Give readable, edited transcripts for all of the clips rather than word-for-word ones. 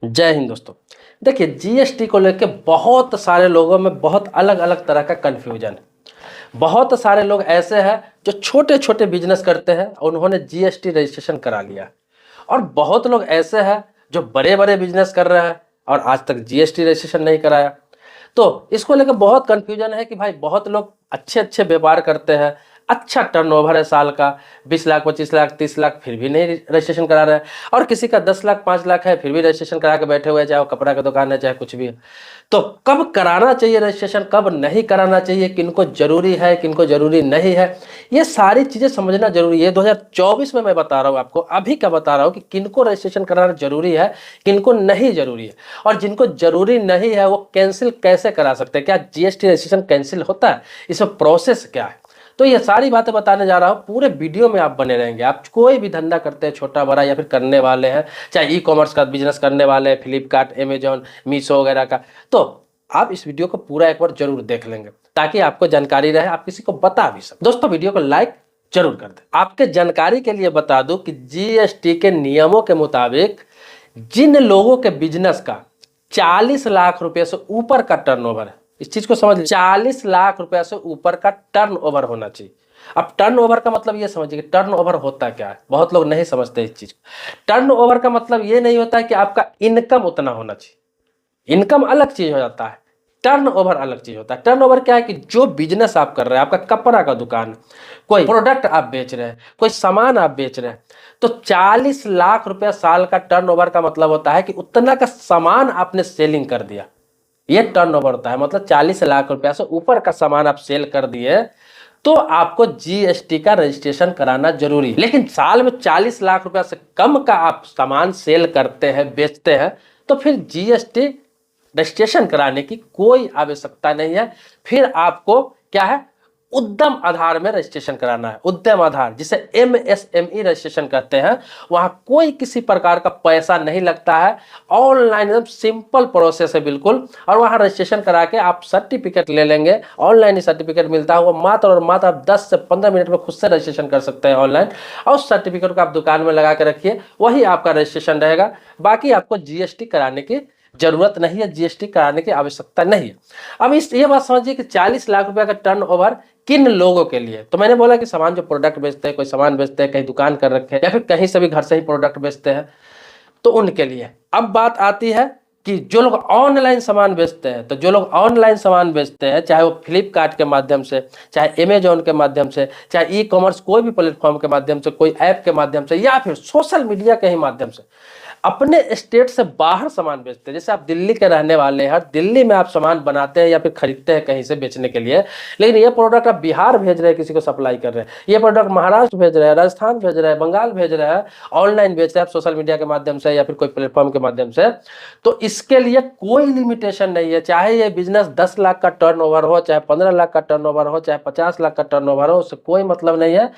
जय हिंद दोस्तों। देखिए, जीएसटी को लेके बहुत सारे लोगों में बहुत अलग अलग तरह का कन्फ्यूजन है। बहुत सारे लोग ऐसे हैं जो छोटे छोटे बिजनेस करते हैं और उन्होंने जीएसटी रजिस्ट्रेशन करा लिया, और बहुत लोग ऐसे हैं जो बड़े बड़े बिजनेस कर रहे हैं और आज तक जीएसटी रजिस्ट्रेशन नहीं कराया। तो इसको लेकर बहुत कन्फ्यूजन है कि भाई बहुत लोग अच्छे अच्छे व्यापार करते हैं, अच्छा टर्नओवर है साल का 20 लाख 25 लाख 30 लाख, फिर भी नहीं रजिस्ट्रेशन करा रहे हैं। और किसी का 10 लाख 5 लाख है, फिर भी रजिस्ट्रेशन करा के बैठे हुए हैं, चाहे वो कपड़ा की दुकान है चाहे कुछ भी है। तो कब कराना चाहिए रजिस्ट्रेशन, कब नहीं कराना चाहिए, किनको जरूरी है किनको जरूरी नहीं है, ये सारी चीजें समझना जरूरी है। 2024 में मैं बता रहा हूँ आपको, अभी का बता रहा हूँ कि किनको रजिस्ट्रेशन कराना जरूरी है किनको नहीं जरूरी है, और जिनको जरूरी नहीं है वो कैंसिल कैसे करा सकते हैं, क्या जीएसटी रजिस्ट्रेशन कैंसिल होता है, इसमें प्रोसेस क्या है। तो ये सारी बातें बताने जा रहा हूँ, पूरे वीडियो में आप बने रहेंगे। आप कोई भी धंधा करते हैं, छोटा बड़ा या फिर करने वाले हैं, चाहे ई कॉमर्स का बिजनेस करने वाले हैं, फ्लिपकार्ट अमेजॉन मीशो वगैरह का, तो आप इस वीडियो को पूरा एक बार जरूर देख लेंगे ताकि आपको जानकारी रहे, आप किसी को बता भी सकें। दोस्तों, वीडियो को लाइक जरूर कर दें। आपके जानकारी के लिए बता दूं कि जीएसटी के नियमों के मुताबिक जिन लोगों के बिजनेस का 40 लाख रुपए से ऊपर का टर्नओवर है, इस चीज को समझ लीजिए, 40 लाख रुपए से ऊपर का टर्नओवर होना चाहिए। अब टर्नओवर का मतलब ये समझिए कि टर्नओवर होता क्या है, बहुत लोग नहीं समझते इस चीज को। टर्नओवर का मतलब ये नहीं होता है कि आपका इनकम उतना होना चाहिए, इनकम अलग चीज हो जाता है, टर्नओवर अलग चीज होता है। टर्नओवर क्या है कि जो बिजनेस आप कर रहे हैं, आपका कपड़ा का दुकान है, कोई प्रोडक्ट आप बेच रहे हैं, कोई सामान आप बेच रहे हैं, तो 40 लाख रुपया साल का टर्नओवर का मतलब होता है कि उतना का सामान आपने सेलिंग कर दिया, ये टर्नओवर होता है। मतलब 40 लाख रुपया से ऊपर का सामान आप सेल कर दिए तो आपको जीएसटी का रजिस्ट्रेशन कराना जरूरी है। लेकिन साल में 40 लाख रुपया से कम का आप सामान सेल करते हैं, बेचते हैं, तो फिर जीएसटी रजिस्ट्रेशन कराने की कोई आवश्यकता नहीं है। फिर आपको क्या है, उद्यम आधार में रजिस्ट्रेशन कराना है। उद्यम आधार, जिसे एमएसएमई रजिस्ट्रेशन कहते हैं, वहां कोई किसी प्रकार का पैसा नहीं लगता है, ऑनलाइन एकदम सिंपल प्रोसेस है बिल्कुल। और वहां रजिस्ट्रेशन करा के आप सर्टिफिकेट ले लेंगे, ऑनलाइन ही सर्टिफिकेट मिलता है, वो मात्र और मात्र आप 10 से 15 मिनट में खुद से रजिस्ट्रेशन कर सकते हैं ऑनलाइन। और उस सर्टिफिकेट को आप दुकान में लगा के रखिए, वही आपका रजिस्ट्रेशन रहेगा। बाकी आपको जीएसटी कराने की जरूरत नहीं है, जीएसटी कराने की आवश्यकता नहीं है। अब ये बात समझिए कि 40 लाख रुपया का टर्नओवर किन लोगों के लिए। तो मैंने बोला कि सामान जो प्रोडक्ट बेचते हैं, कोई सामान बेचते हैं, कहीं दुकान कर रखे हैं या फिर कहीं से भी घर से ही प्रोडक्ट बेचते हैं, तो उनके लिए। अब बात आती है कि जो लोग ऑनलाइन सामान बेचते हैं, तो जो लोग ऑनलाइन सामान बेचते हैं, चाहे वो फ्लिपकार्ट के माध्यम से, चाहे अमेजॉन के माध्यम से, चाहे ई कॉमर्स कोई भी प्लेटफॉर्म के माध्यम से, कोई ऐप के माध्यम से, या फिर सोशल मीडिया के ही माध्यम से अपने स्टेट से बाहर सामान बेचते हैं। जैसे आप दिल्ली के रहने वाले हैं, दिल्ली में आप सामान बनाते हैं या फिर खरीदते हैं कहीं से बेचने के लिए, लेकिन ये प्रोडक्ट आप बिहार भेज रहे हैं, किसी को सप्लाई कर रहे हैं, ये प्रोडक्ट महाराष्ट्र भेज रहे हैं, राजस्थान भेज रहे हैं, बंगाल भेज रहे हैं, ऑनलाइन बेच रहे हैं आप सोशल मीडिया के माध्यम से या फिर कोई प्लेटफॉर्म के माध्यम से, तो इसके लिए कोई लिमिटेशन नहीं है। चाहे ये बिजनेस 10 लाख का टर्नओवर हो, चाहे 15 लाख का टर्नओवर हो, चाहे 50 लाख का टर्नओवर हो, उससे कोई मतलब नहीं है।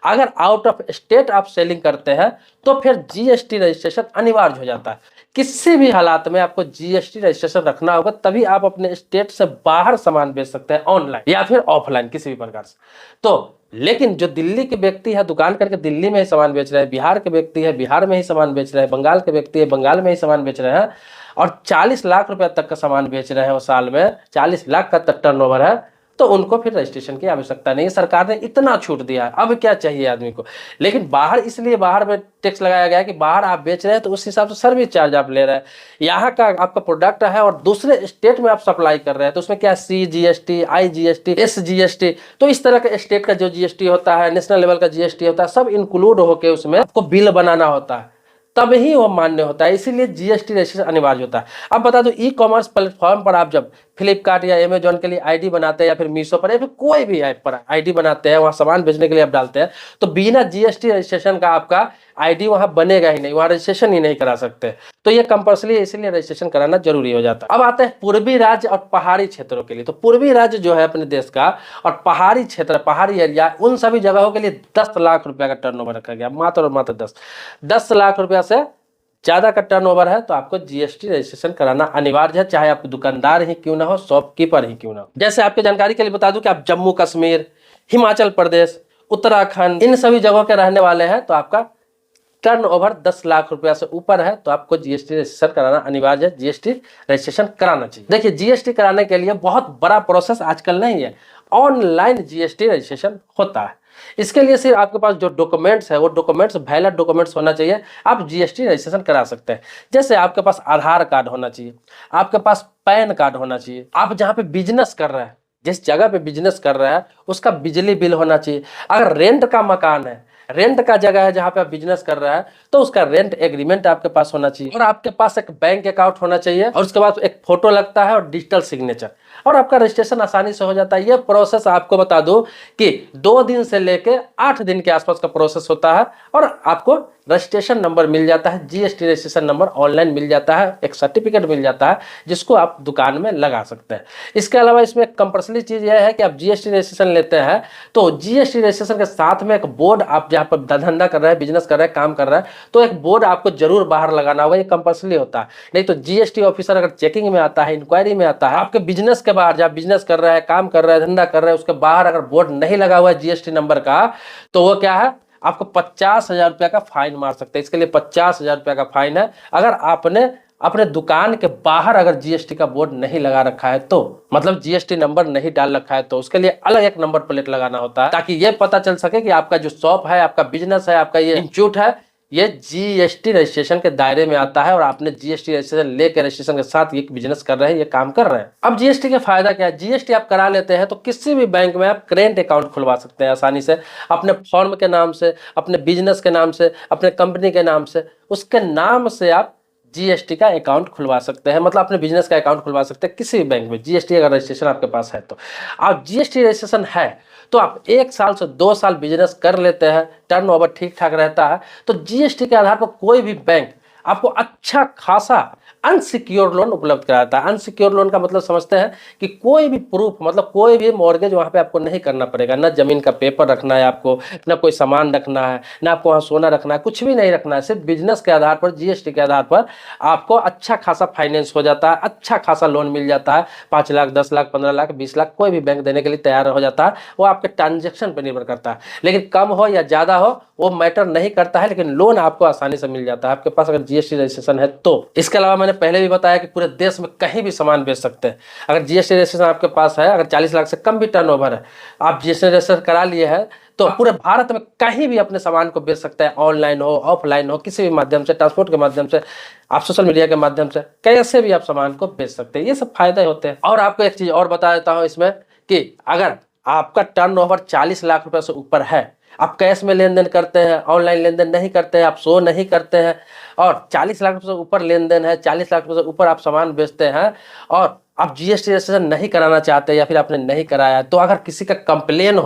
अगर आउट ऑफ स्टेट आप सेलिंग करते हैं तो फिर जीएसटी रजिस्ट्रेशन अनिवार्य हो जाता है। किसी भी हालात में आपको जीएसटी रजिस्ट्रेशन रखना होगा, तभी आप अपने स्टेट से बाहर सामान बेच सकते हैं, ऑनलाइन या फिर ऑफलाइन किसी भी प्रकार से। तो लेकिन जो दिल्ली के व्यक्ति है, दुकान करके दिल्ली में ही सामान बेच रहे हैं, बिहार के व्यक्ति है बिहार में ही सामान बेच रहे हैं, बंगाल के व्यक्ति है बंगाल में ही सामान बेच रहे हैं, और 40 लाख रुपए तक का सामान बेच रहे हैं, वो साल में 40 लाख का टर्नओवर है, तो उनको फिर रजिस्ट्रेशन की आवश्यकता नहीं है। सरकार ने इतना छूट दिया है, अब क्या चाहिए आदमी को। लेकिन बाहर, इसलिए बाहर में टैक्स लगाया गया है कि बाहर आप बेच रहे हैं तो उस हिसाब से सर्विस चार्ज आप ले रहे हैं। यहाँ का आपका प्रोडक्ट है और दूसरे स्टेट में आप सप्लाई कर रहे हैं, तो उसमें क्या C GST, I GST, S GST, तो इस तरह के स्टेट का जो जीएसटी होता है, नेशनल लेवल का जीएसटी होता है, सब इंक्लूड होकर उसमें आपको बिल बनाना होता है, तब ही वो मान्य होता है। इसीलिए जीएसटी रजिस्ट्रेशन अनिवार्य होता है। अब बता दो, ई कॉमर्स प्लेटफॉर्म पर आप जब फ्लिपकार्ट या अमेजॉन के लिए आईडी बनाते हैं, या फिर मीशो पर या फिर कोई भी ऐप पर आईडी बनाते हैं, वहां सामान बेचने के लिए आप डालते हैं, तो बिना जीएसटी रजिस्ट्रेशन का आपका आईडी वहां बनेगा ही नहीं, वहां रजिस्ट्रेशन ही नहीं करा सकते। तो ये कंपल्सरी है, इसीलिए रजिस्ट्रेशन कराना जरूरी हो जाता है। अब आते हैं पूर्वी राज्य और पहाड़ी क्षेत्रों के लिए। तो पूर्वी राज्य जो है अपने देश का, और पहाड़ी क्षेत्र, पहाड़ी एरिया, उन सभी जगहों के लिए 10 लाख रुपया का टर्नओवर रखा गया, मात्र और मात्र 10 लाख रुपया से ज्यादा का टर्नओवर है तो आपको जीएसटी रजिस्ट्रेशन कराना अनिवार्य है, चाहे आप दुकानदार ही क्यों ना हो, शॉपकीपर ही क्यों ना हो। जैसे आपकी जानकारी के लिए बता दूं कि आप जम्मू कश्मीर, हिमाचल प्रदेश, उत्तराखंड, इन सभी जगहों के रहने वाले हैं, तो आपका टर्नओवर 10 लाख रुपया से ऊपर है तो आपको जीएसटी रजिस्ट्रेशन कराना अनिवार्य है, जीएसटी रजिस्ट्रेशन कराना चाहिए। देखिए जीएसटी कराने के लिए बहुत बड़ा प्रोसेस आजकल नहीं है, ऑनलाइन जीएसटी रजिस्ट्रेशन होता है। इसके लिए सिर्फ आपके पास जो डॉक्यूमेंट्स है वो डॉक्यूमेंट्स वैलिड डॉक्यूमेंट्स होना चाहिए, आप जीएसटी रजिस्ट्रेशन करा सकते हैं। जैसे आपके पास आधार कार्ड होना चाहिए, आपके पास पैन कार्ड होना चाहिए, आप जहाँ पे बिजनेस कर रहे हैं, जिस जगह पे बिजनेस कर रहा है उसका बिजली बिल होना चाहिए। अगर रेंट का मकान है, रेंट का जगह है जहां पे आप बिजनेस कर रहा है तो उसका रेंट एग्रीमेंट आपके पास होना चाहिए, और आपके पास एक बैंक अकाउंट होना चाहिए, और उसके बाद एक फोटो लगता है और डिजिटल सिग्नेचर, और आपका रजिस्ट्रेशन आसानी से हो जाता है। ये प्रोसेस आपको बता दूं कि 2 दिन से लेके 8 दिन के आसपास का प्रोसेस होता है, और आपको रजिस्ट्रेशन नंबर मिल जाता है, जीएसटी रजिस्ट्रेशन नंबर ऑनलाइन मिल जाता है, एक सर्टिफिकेट मिल जाता है जिसको आप दुकान में लगा सकते हैं। इसके अलावा इसमें कंपल्सरी चीज यह है कि आप जीएसटी रजिस्ट्रेशन लेते हैं तो जीएसटी रजिस्ट्रेशन के साथ में एक बोर्ड, आप जहाँ पर धंधा कर रहे हैं, बिजनेस कर रहे हैं, काम कर रहे हैं, तो एक बोर्ड आपको जरूर बाहर लगाना होगा, ये कंपल्सरी होता है। नहीं तो जीएसटी ऑफिसर अगर चेकिंग में आता है, इंक्वायरी में आता है, आपके बिजनेस के बाहर जहाँ बिजनेस कर रहा है, काम कर रहा है, धंधा कर रहा है, उसके बाहर अगर बोर्ड नहीं लगा हुआ है जीएसटी नंबर का, तो वो क्या है, आपको 50,000 रुपया का फाइन मार सकते हैं। इसके लिए 50,000 रुपया का फाइन है अगर आपने अपने दुकान के बाहर अगर जीएसटी का बोर्ड नहीं लगा रखा है, तो मतलब जीएसटी नंबर नहीं डाल रखा है, तो उसके लिए अलग एक नंबर प्लेट लगाना होता है, ताकि ये पता चल सके कि आपका जो शॉप है, आपका बिजनेस है, आपका ये इंस्टीट्यूट है, ये जीएसटी रजिस्ट्रेशन के दायरे में आता है, और आपने जीएसटी रजिस्ट्रेशन लेकर रजिस्ट्रेशन के साथ ये बिजनेस कर रहे हैं, ये काम कर रहे हैं। अब जीएसटी का फायदा क्या है, जीएसटी आप करा लेते हैं तो किसी भी बैंक में आप करेंट अकाउंट खुलवा सकते हैं आसानी से, अपने फर्म के नाम से, अपने बिजनेस के नाम से, अपने कंपनी के नाम से, उसके नाम से आप जीएसटी का अकाउंट खुलवा सकते हैं, मतलब अपने बिजनेस का अकाउंट खुलवा सकते हैं किसी भी बैंक में। जीएसटी अगर रजिस्ट्रेशन आपके पास है तो आप जीएसटी रजिस्ट्रेशन है तो आप 1 साल से 2 साल बिजनेस कर लेते हैं, टर्नओवर ठीक ठाक रहता है, तो जीएसटी के आधार पर कोई भी बैंक आपको अच्छा खासा अनसिक्योर लोन उपलब्ध कराता है। अनसिक्योर लोन का मतलब समझते हैं कि कोई भी प्रूफ, मतलब कोई भी मॉर्गेज वहां पे आपको नहीं करना पड़ेगा, ना जमीन का पेपर रखना है आपको, ना कोई सामान रखना है, ना आपको वहां सोना रखना है, कुछ भी नहीं रखना है। सिर्फ बिजनेस के आधार पर, जीएसटी के आधार पर आपको अच्छा खासा फाइनेंस हो जाता है, अच्छा खासा लोन मिल जाता है। 5 लाख, 10 लाख, 15 लाख, 20 लाख कोई भी बैंक देने के लिए तैयार हो जाता है। वो आपके ट्रांजेक्शन पर निर्भर करता है, लेकिन कम हो या ज्यादा हो वो मैटर नहीं करता है, लेकिन लोन आपको आसानी से मिल जाता है आपके पास अगर जीएसटी रजिस्ट्रेशन है तो। इसके अलावा मैंने पहले भी बताया कि पूरे देश में कहीं भी सामान बेच सकते हैं अगर जीएसटी रजिस्ट्रेशन आपके पास है। अगर 40 लाख से कम भी टर्नओवर है, आप जीएसटी रजिस्ट्रेशन करा लिए है, तो पूरे भारत में कहीं भी अपने सामान को बेच सकते हैं, ऑनलाइन हो, ऑफलाइन हो, किसी भी माध्यम से, ट्रांसपोर्ट के माध्यम से, आप सोशल मीडिया के माध्यम से, कैसे भी आप सामान को बेच सकते हैं। ये सब फायदे होते हैं। और आपको एक चीज और बता देता हूं इसमें कि अगर आपका टर्नओवर 40 लाख रुपए से ऊपर है, आप कैश में लेन देन करते हैं, ऑनलाइन लेन देन नहीं करते हैं, आप शो नहीं करते हैं, और 40 लाख रुपए से ऊपर लेन देन है, 40 लाख रुपए से ऊपर आप सामान बेचते हैं, और आप जीएसटी रजिस्ट्रेशन नहीं कराना चाहते या फिर आपने नहीं कराया, तो अगर किसी का कंप्लेन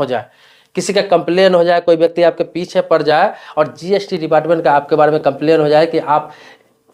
हो जाए, कोई व्यक्ति आपके पीछे पड़ जाए और जीएसटी डिपार्टमेंट का आपके बारे में कंप्लेन हो जाए कि आप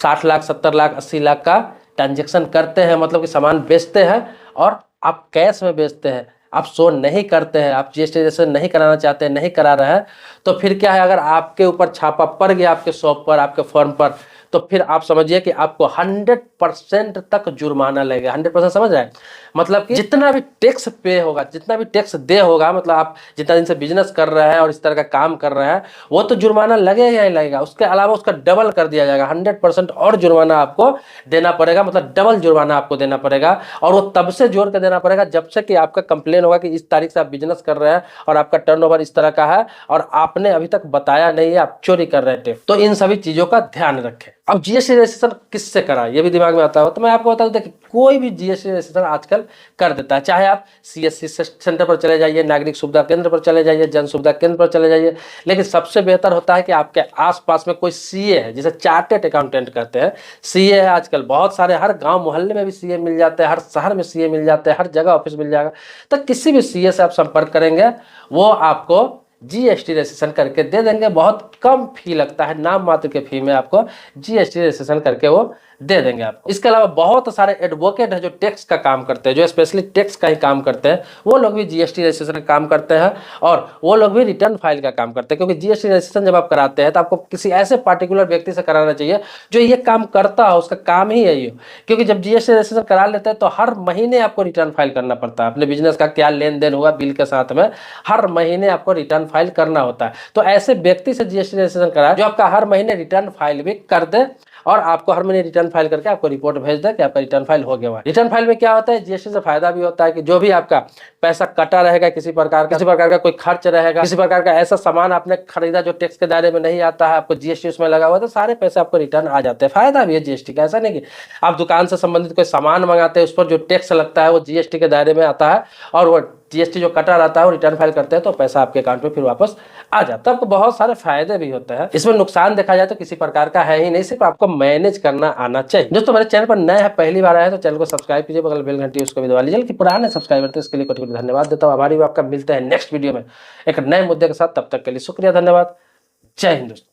60 लाख, 70 लाख, 80 लाख का ट्रांजेक्शन करते हैं, मतलब कि सामान बेचते हैं और आप कैश में बेचते हैं, आप शो नहीं करते हैं, आप जीएसटी रजिस्ट्रेशन नहीं कराना चाहते हैं, नहीं करा रहे हैं, तो फिर क्या है, अगर आपके ऊपर छापा पड़ गया आपके शॉप पर, आपके फर्म पर, तो फिर आप समझिए कि आपको 100% तक जुर्माना लगेगा। 100% समझ रहे हैं, मतलब कि जितना भी टैक्स पे होगा, जितना भी टैक्स दे होगा, मतलब आप जितना दिन से बिजनेस कर रहे हैं और इस तरह का काम कर रहे हैं, वो तो जुर्माना लगेगा ही लगेगा, उसके अलावा उसका डबल कर दिया जाएगा। 100% और जुर्माना आपको देना पड़ेगा, मतलब डबल जुर्माना आपको देना पड़ेगा, और वो तब से जोड़ के देना पड़ेगा जब से कि आपका कंप्लेन होगा कि इस तारीख से आप बिजनेस कर रहे हैं और आपका टर्नओवर इस तरह का है और आपने अभी तक बताया नहीं है, आप चोरी कर रहे थे। तो इन सभी चीजों का ध्यान रखें। अब जीएसटी रजिस्ट्रेशन किससे करा, ये भी दिमाग में आता हो, तो मैं आपको बता दूं, देखिए कोई भी जीएसटी रजिस्ट्रेशन आजकल कर देता है। चाहे आप सीएससी सेंटर पर चले जाइए, नागरिक सुविधा केंद्र पर चले जाइए, जन सुविधा केंद्र पर चले जाइए, लेकिन सबसे बेहतर होता है कि आपके आसपास में कोई सीए है, जिसे चार्टेड अकाउंटेंट कहते हैं। सीए है आजकल बहुत सारे, हर गांव मोहल्ले में भी सीए मिल जाते हैं, हर शहर में सीए मिल जाते हैं, हर जगह ऑफिस मिल जाएगा। तो किसी भी सीए से आप संपर्क करेंगे, वो आपको जीएसटी रजिस्ट्रेशन करके दे देंगे। बहुत कम फी लगता है, नाम मात्र के फी में आपको जीएसटी रजिस्ट्रेशन करके वो दे देंगे आपको। इसके अलावा बहुत सारे एडवोकेट हैं जो टैक्स का काम करते हैं, जो स्पेशली टैक्स का ही काम करते हैं, वो लोग भी जीएसटी रजिस्ट्रेशन का काम करते हैं और वो लोग भी रिटर्न फाइल का काम करते हैं। क्योंकि जीएसटी रजिस्ट्रेशन जब आप कराते हैं तो आपको किसी ऐसे पार्टिकुलर व्यक्ति से कराना चाहिए जो ये काम करता हो, उसका काम ही यही हो। क्योंकि जब जीएसटी रजिस्ट्रेशन करा लेते हैं तो हर महीने आपको रिटर्न फाइल करना पड़ता है, अपने बिजनेस का क्या लेन देन हुआ बिल के साथ में हर महीने आपको रिटर्न फाइल करना होता है। तो ऐसे व्यक्ति से जीएसटी रजिस्ट्रेशन कराए जो आपका हर महीने रिटर्न फाइल भी कर दे और आपको हर महीने रिटर्न फाइल करके आपको रिपोर्ट भेज दे कि आपका रिटर्न फाइल हो गया। रिटर्न फाइल में क्या होता है, जीएसटी से फायदा भी होता है कि जो भी आपका पैसा कटा रहेगा, किसी प्रकार का कोई खर्च रहेगा, किसी प्रकार का ऐसा सामान आपने खरीदा जो टैक्स के दायरे में नहीं आता है, आपको जीएसटी उसमें लगा हुआ है, तो सारे पैसे आपको रिटर्न आ जाते हैं। फायदा भी है जीएसटी का। ऐसा नहीं कि आप दुकान से संबंधित कोई सामान मंगाते हैं उस पर जो टैक्स लगता है वो जीएसटी के दायरे में आता है और वो जीएसटी जो कटा रहता है वो रिटर्न फाइल करते हैं तो पैसा आपके अकाउंट में फिर वापस आ जाता है। आपको बहुत सारे फायदे भी होते हैं। इसमें नुकसान देखा जाए तो किसी प्रकार का है ही नहीं, सिर्फ आपको मैनेज करना आना चाहिए। दोस्तों मेरे चैनल पर नए हैं, पहली बार आए हैं तो चैनल को सब्सक्राइब कीजिए, बगल बेल घंटी उसको भी दबा लीजिए। कि पुराने सब्सक्राइबर थे इसके लिए कोटि कोटि धन्यवाद देता हूँ, आभारी हूं आपका। मिलते हैं नेक्स्ट वीडियो में एक नए मुद्दे के साथ, तब तक के लिए शुक्रिया, धन्यवाद, जय हिंद दोस्तों।